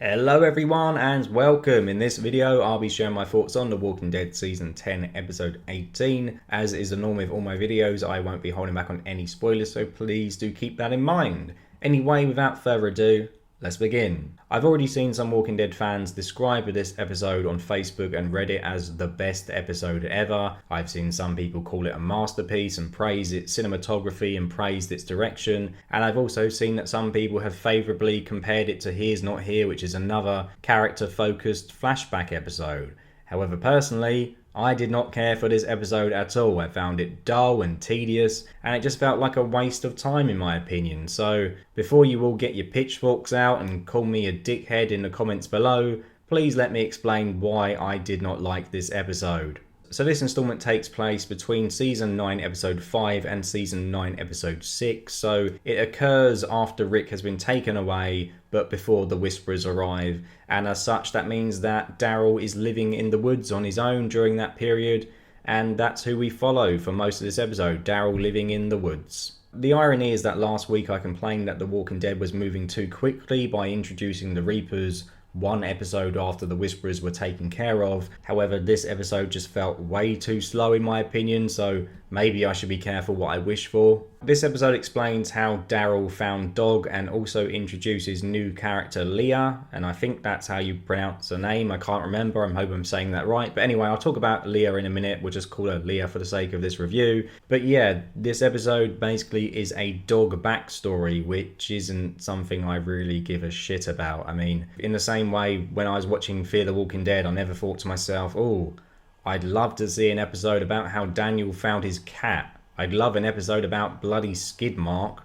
Hello everyone and welcome. In this video I'll be sharing my thoughts on The Walking Dead Season 10 Episode 18. As is the norm with all my videos, I won't be holding back on any spoilers, so please do keep that in mind. Anyway, without further ado, let's begin. I've already seen some Walking Dead fans describe this episode on Facebook and Reddit as the best episode ever. I've seen some people call it a masterpiece and praise its cinematography and praised its direction. And I've also seen that some people have favourably compared it to Here's Not Here, which is another character-focused flashback episode. However, personally, I did not care for this episode at all. I found it dull and tedious, and it just felt like a waste of time in my opinion. So before you all get your pitchforks out and call me a dickhead in the comments below, please let me explain why I did not like this episode. So this installment takes place between Season 9 Episode 5 and Season 9 Episode 6. So it occurs after Rick has been taken away, but before the Whisperers arrive. And as such, that means that Daryl is living in the woods on his own during that period. And that's who we follow for most of this episode, Daryl living in the woods. The irony is that last week I complained that The Walking Dead was moving too quickly by introducing the Reapers one episode after the Whisperers were taken care of. However, this episode just felt way too slow in my opinion, so maybe I should be careful what I wish for. This episode explains how Daryl found Dog and also introduces new character Leah, and I think that's how you pronounce her name. I can't remember, I'm hoping I'm saying that right. But anyway, I'll talk about Leah in a minute. We'll just call her Leah for the sake of this review. But yeah, this episode basically is a dog backstory, which isn't something I really give a shit about. I mean, in the same way, when I was watching Fear the Walking Dead, I never thought to myself, oh, I'd love to see an episode about how Daniel found his cat. I'd love an episode about bloody Skid Mark,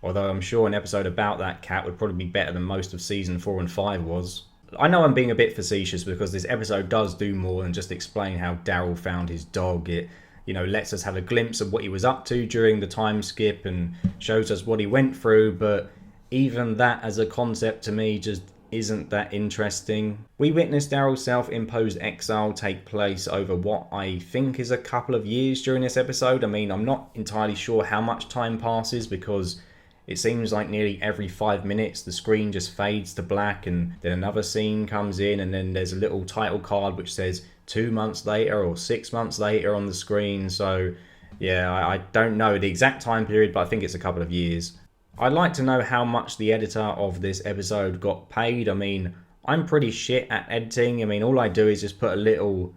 although I'm sure an episode about that cat would probably be better than most of Season 4 and 5 was. I know I'm being a bit facetious because this episode does do more than just explain how Daryl found his dog. It, lets us have a glimpse of what he was up to during the time skip and shows us what he went through, but even that as a concept to me just isn't that interesting. We witnessed Daryl's self-imposed exile take place over what I think is a couple of years during this episode. I mean, I'm not entirely sure how much time passes because it seems like nearly every 5 minutes the screen just fades to black and then another scene comes in and then there's a little title card which says 2 months later or 6 months later on the screen. So yeah, I don't know the exact time period, but I think it's a couple of years. I'd like to know how much the editor of this episode got paid. I mean, I'm pretty shit at editing. I mean, all I do is just put a little,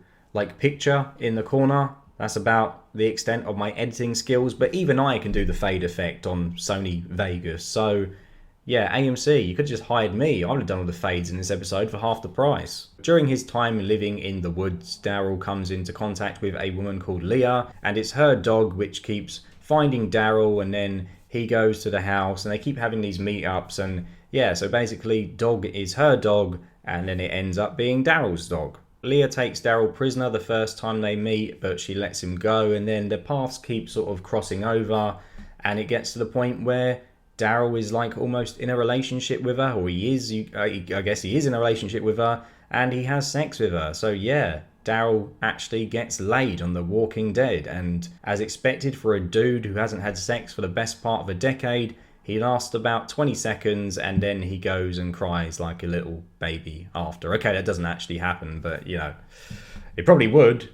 picture in the corner. That's about the extent of my editing skills. But even I can do the fade effect on Sony Vegas. So, yeah, AMC, you could just hired me. I would have done all the fades in this episode for half the price. During his time living in the woods, Daryl comes into contact with a woman called Leah. And it's her dog which keeps finding Daryl, and then he goes to the house and they keep having these meetups, and yeah, so basically Dog is her dog and then it ends up being Daryl's dog. Leah takes Daryl prisoner the first time they meet, but she lets him go, and then the paths keep sort of crossing over, and it gets to the point where Daryl is almost in a relationship with her, or he is, I guess he is in a relationship with her, and he has sex with her. So yeah, Daryl actually gets laid on The Walking Dead, and as expected for a dude who hasn't had sex for the best part of a decade, he lasts about 20 seconds and then he goes and cries like a little baby after. Okay, that doesn't actually happen, but it probably would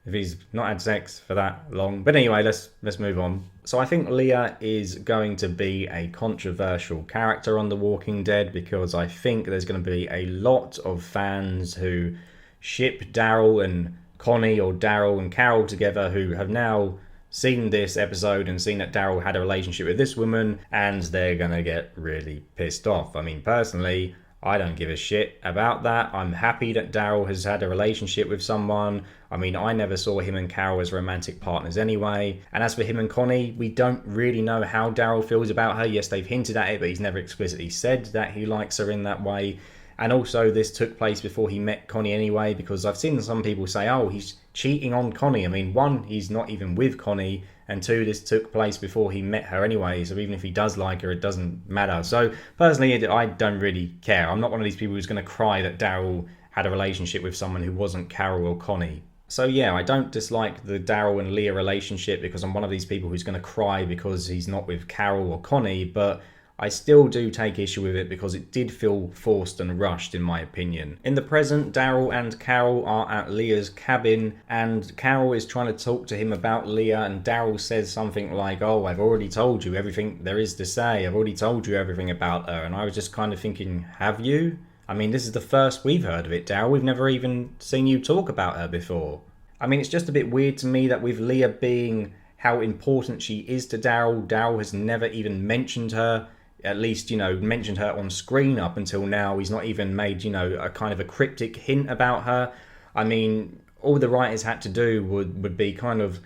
if he's not had sex for that long. But anyway, let's move on. So I think Leah is going to be a controversial character on The Walking Dead because I think there's going to be a lot of fans who ship Daryl and Connie or Daryl and Carol together who have now seen this episode and seen that Daryl had a relationship with this woman, and they're gonna get really pissed off. I mean, personally, I don't give a shit about that. I'm happy that Daryl has had a relationship with someone. I mean, I never saw him and Carol as romantic partners anyway. And as for him and Connie, we don't really know how Daryl feels about her. Yes, they've hinted at it, but he's never explicitly said that he likes her in that way. And also, this took place before he met Connie anyway, because I've seen some people say, oh, he's cheating on Connie. I mean, one, he's not even with Connie, and two, this took place before he met her anyway, so even if he does like her, it doesn't matter. So, personally, I don't really care. I'm not one of these people who's going to cry that Daryl had a relationship with someone who wasn't Carol or Connie. So yeah, I don't dislike the Daryl and Leah relationship because I'm one of these people who's going to cry because he's not with Carol or Connie, but I still do take issue with it because it did feel forced and rushed in my opinion. In the present, Daryl and Carol are at Leah's cabin and Carol is trying to talk to him about Leah and Daryl says something like, oh, I've already told you everything there is to say. I've already told you everything about her. And I was just kind of thinking, have you? I mean, this is the first we've heard of it, Daryl. We've never even seen you talk about her before. I mean, it's just a bit weird to me that with Leah being how important she is to Daryl, Daryl has never even mentioned her. At least, mentioned her on screen up until now. He's not even made, a kind of a cryptic hint about her. I mean, all the writers had to do would be kind of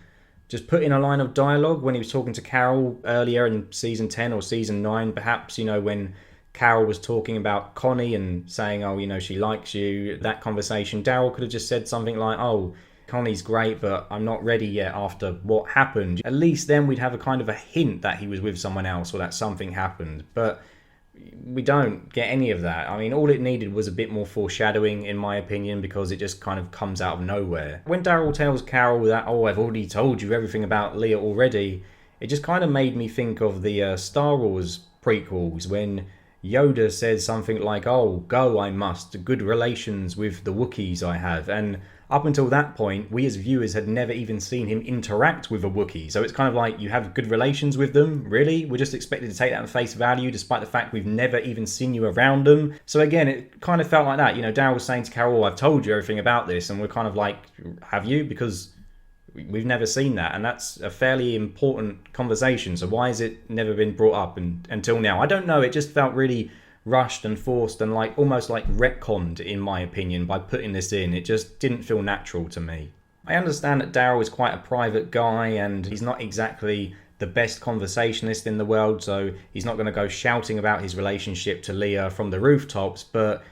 just put in a line of dialogue when he was talking to Carol earlier in season 10 or season 9, perhaps, when Carol was talking about Connie and saying, oh, she likes you, that conversation. Daryl could have just said something like, oh, Connie's great, but I'm not ready yet after what happened. At least then we'd have a kind of a hint that he was with someone else or that something happened. But we don't get any of that. I mean, all it needed was a bit more foreshadowing, in my opinion, because it just kind of comes out of nowhere. When Daryl tells Carol that, oh, I've already told you everything about Leah already, it just kind of made me think of the Star Wars prequels when Yoda says something like, oh, go I must, good relations with the Wookiees I have. And up until that point, we as viewers had never even seen him interact with a Wookiee. So it's kind of like, you have good relations with them? Really? We're just expected to take that at face value, despite the fact we've never even seen you around them. So again, it kind of felt like that. Daryl was saying to Carol, I've told you everything about this. And we're kind of like, have you? Because we've never seen that. And that's a fairly important conversation. So why has it never been brought up until now? I don't know. It just felt really rushed and forced and almost like retconned, in my opinion, by putting this in. It just didn't feel natural to me. I understand that Daryl is quite a private guy and he's not exactly the best conversationalist in the world, so he's not going to go shouting about his relationship to Leah from the rooftops, but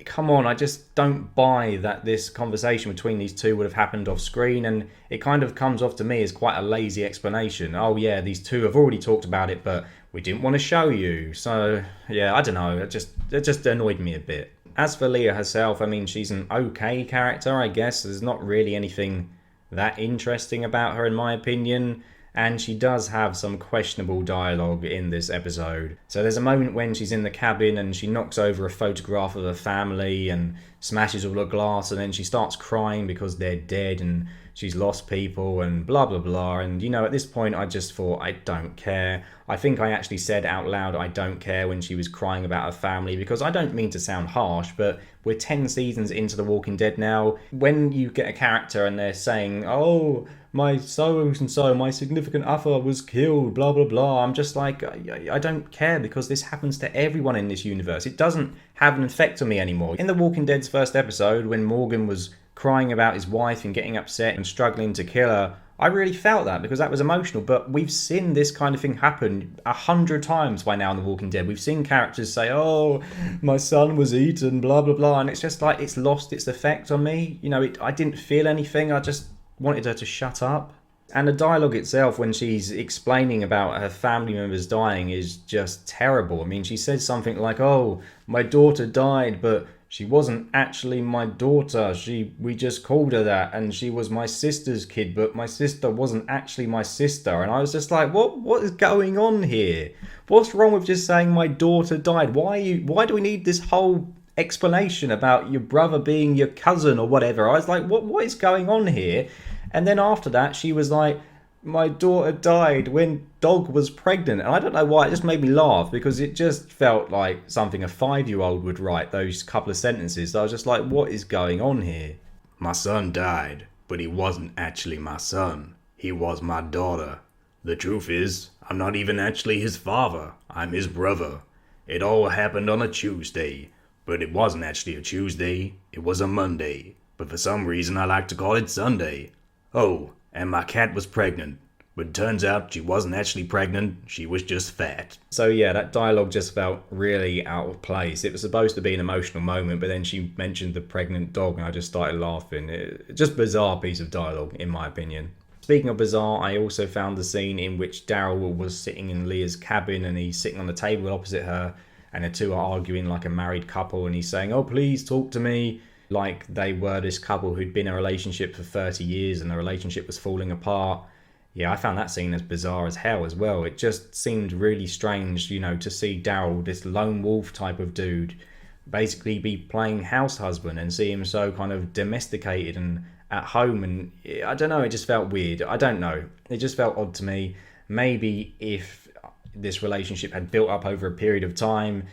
come on, I just don't buy that this conversation between these two would have happened off screen, and it kind of comes off to me as quite a lazy explanation. Oh yeah, these two have already talked about it, but we didn't want to show you. So yeah, I don't know, it just annoyed me a bit. As for Leah herself, I mean, she's an okay character, I guess. There's not really anything that interesting about her, in my opinion. And she does have some questionable dialogue in this episode. So there's a moment when she's in the cabin and she knocks over a photograph of her family and smashes all the glass, and then she starts crying because they're dead and she's lost people and blah blah blah. And at this point I just thought, I don't care. I think I actually said out loud I don't care when she was crying about her family, because I don't mean to sound harsh, but we're 10 seasons into The Walking Dead now. When you get a character and they're saying, oh, my so-and-so, my significant other was killed, blah, blah, blah. I'm just like, I don't care, because this happens to everyone in this universe. It doesn't have an effect on me anymore. In The Walking Dead's first episode, when Morgan was crying about his wife and getting upset and struggling to kill her, I really felt that, because that was emotional. But we've seen this kind of thing happen 100 times by now in The Walking Dead. We've seen characters say, oh, my son was eaten, blah, blah, blah. And it's just like, it's lost its effect on me. I didn't feel anything. I just wanted her to shut up. And the dialogue itself, when she's explaining about her family members dying, is just terrible. I mean, she says something like, oh, my daughter died, but she wasn't actually my daughter. We just called her that, and she was my sister's kid, but my sister wasn't actually my sister. And I was just like, what is going on here? What's wrong with just saying my daughter died? Why do we need this whole explanation about your brother being your cousin or whatever? I was like, what is going on here? And then after that, she was like, my daughter died when Dog was pregnant. And I don't know why, it just made me laugh, because it just felt like something a 5-year-old would write, those couple of sentences. So I was just like, what is going on here? My son died, but he wasn't actually my son. He was my daughter. The truth is, I'm not even actually his father. I'm his brother. It all happened on a Tuesday, but it wasn't actually a Tuesday. It was a Monday. But for some reason, I like to call it Sunday. Oh, and my cat was pregnant, but turns out she wasn't actually pregnant, she was just fat. So yeah, that dialogue just felt really out of place. It was supposed to be an emotional moment, but then she mentioned the pregnant dog and I just started laughing. Just bizarre piece of dialogue, in my opinion. Speaking of bizarre, I also found the scene in which Daryl was sitting in Leah's cabin and he's sitting on the table opposite her, and the two are arguing like a married couple, and he's saying, oh, please talk to me. Like they were this couple who'd been in a relationship for 30 years and the relationship was falling apart. Yeah, I found that scene as bizarre as hell as well. It just seemed really strange, to see Daryl, this lone wolf type of dude, basically be playing house husband and see him so kind of domesticated and at home. And I don't know, it just felt weird. I don't know. It just felt odd to me. Maybe if this relationship had built up over a period of time,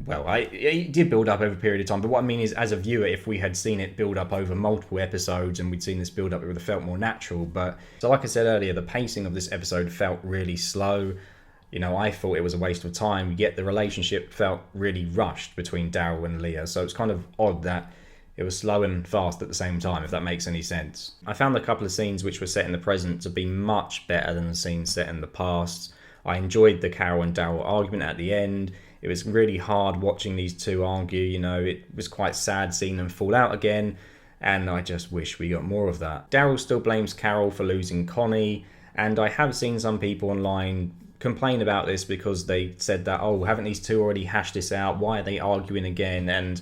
well, it did build up over a period of time, but what I mean is, as a viewer, if we had seen it build up over multiple episodes and we'd seen this build up, it would have felt more natural. But so, like I said earlier, the pacing of this episode felt really slow. I thought it was a waste of time, yet the relationship felt really rushed between Daryl and Leah. So it's kind of odd that it was slow and fast at the same time, if that makes any sense. I found a couple of scenes which were set in the present to be much better than the scenes set in the past. I enjoyed the Carol and Daryl argument at the end. It was really hard watching these two argue, it was quite sad seeing them fall out again, and I just wish we got more of that. Daryl still blames Carol for losing Connie, and I have seen some people online complain about this because they said that, oh, haven't these two already hashed this out? Why are they arguing again? And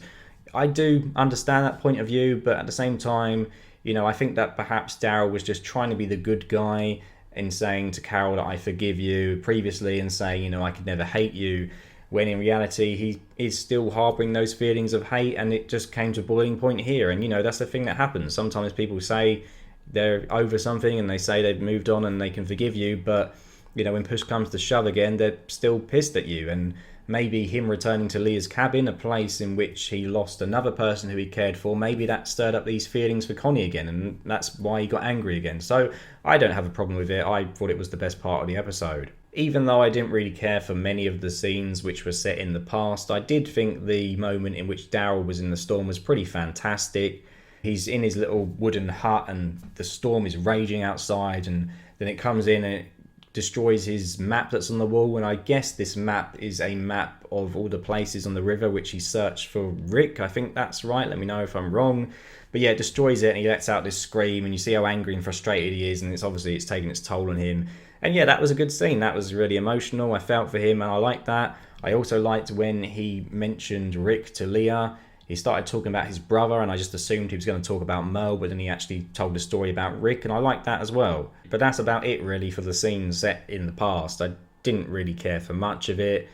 I do understand that point of view, but at the same time, I think that perhaps Daryl was just trying to be the good guy in saying to Carol that I forgive you previously and saying, I could never hate you, when in reality he is still harbouring those feelings of hate, and it just came to a boiling point here. And that's the thing that happens. Sometimes people say they're over something and they say they've moved on and they can forgive you, but when push comes to shove again, they're still pissed at you. And maybe him returning to Leah's cabin, a place in which he lost another person who he cared for, maybe that stirred up these feelings for Connie again, and that's why he got angry again. So I don't have a problem with it. I thought it was the best part of the episode. Even though I didn't really care for many of the scenes which were set in the past, I did think the moment in which Daryl was in the storm was pretty fantastic. He's in his little wooden hut and the storm is raging outside, and then it comes in and it destroys his map that's on the wall. And I guess this map is a map of all the places on the river which he searched for Rick. I think that's right. Let me know if I'm wrong. But yeah, it destroys it and he lets out this scream, and you see how angry and frustrated he is, and it's taking its toll on him. And yeah, that was a good scene. That was really emotional. I felt for him and I liked that. I also liked when he mentioned Rick to Leah. He started talking about his brother, and I just assumed he was going to talk about Merle, but then he actually told a story about Rick, and I liked that as well. But that's about it really for the scenes set in the past. I didn't really care for much of it.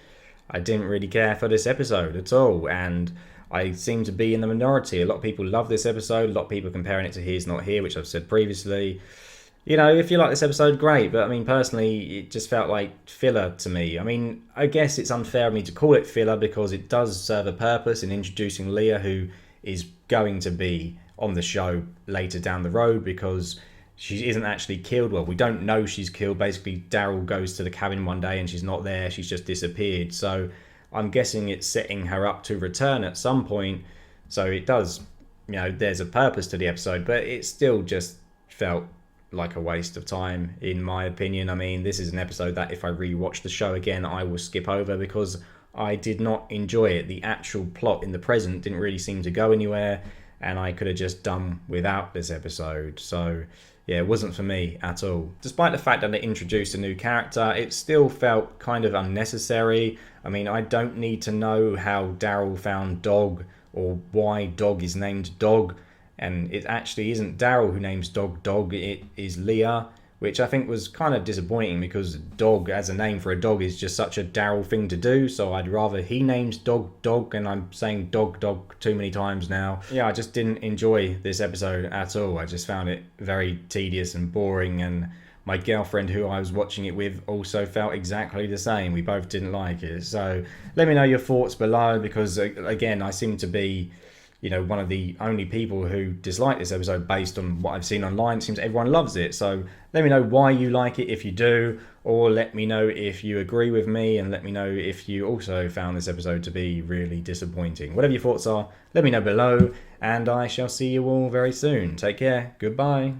I didn't really care for this episode at all, and I seem to be in the minority. A lot of people love this episode. A lot of people comparing it to He's Not Here, which I've said previously. If you like this episode, great. But I mean, personally, it just felt like filler to me. I mean, I guess it's unfair of me to call it filler because it does serve a purpose in introducing Leah, who is going to be on the show later down the road, because she isn't actually killed. Well, we don't know she's killed. Basically, Daryl goes to the cabin one day and she's not there. She's just disappeared. So I'm guessing it's setting her up to return at some point. So it does, there's a purpose to the episode, but it still just felt like a waste of time, in my opinion. I mean, this is an episode that if I rewatch the show again, I will skip over because I did not enjoy it. The actual plot in the present didn't really seem to go anywhere, and I could have just done without this episode. So yeah, it wasn't for me at all. Despite the fact that it introduced a new character, it still felt kind of unnecessary. I mean, I don't need to know how Daryl found Dog or why Dog is named Dog. And it actually isn't Daryl who names Dog, it is Leah, which I think was kind of disappointing because Dog as a name for a dog is just such a Daryl thing to do. So I'd rather he names Dog, and I'm saying Dog too many times now. Yeah, I just didn't enjoy this episode at all. I just found it very tedious and boring, and my girlfriend who I was watching it with also felt exactly the same. We both didn't like it. So let me know your thoughts below, because again, I seem to be one of the only people who dislike this episode based on what I've seen online. It seems everyone loves it. So let me know why you like it if you do, or let me know if you agree with me, and let me know if you also found this episode to be really disappointing. Whatever your thoughts are, let me know below, and I shall see you all very soon. Take care. Goodbye.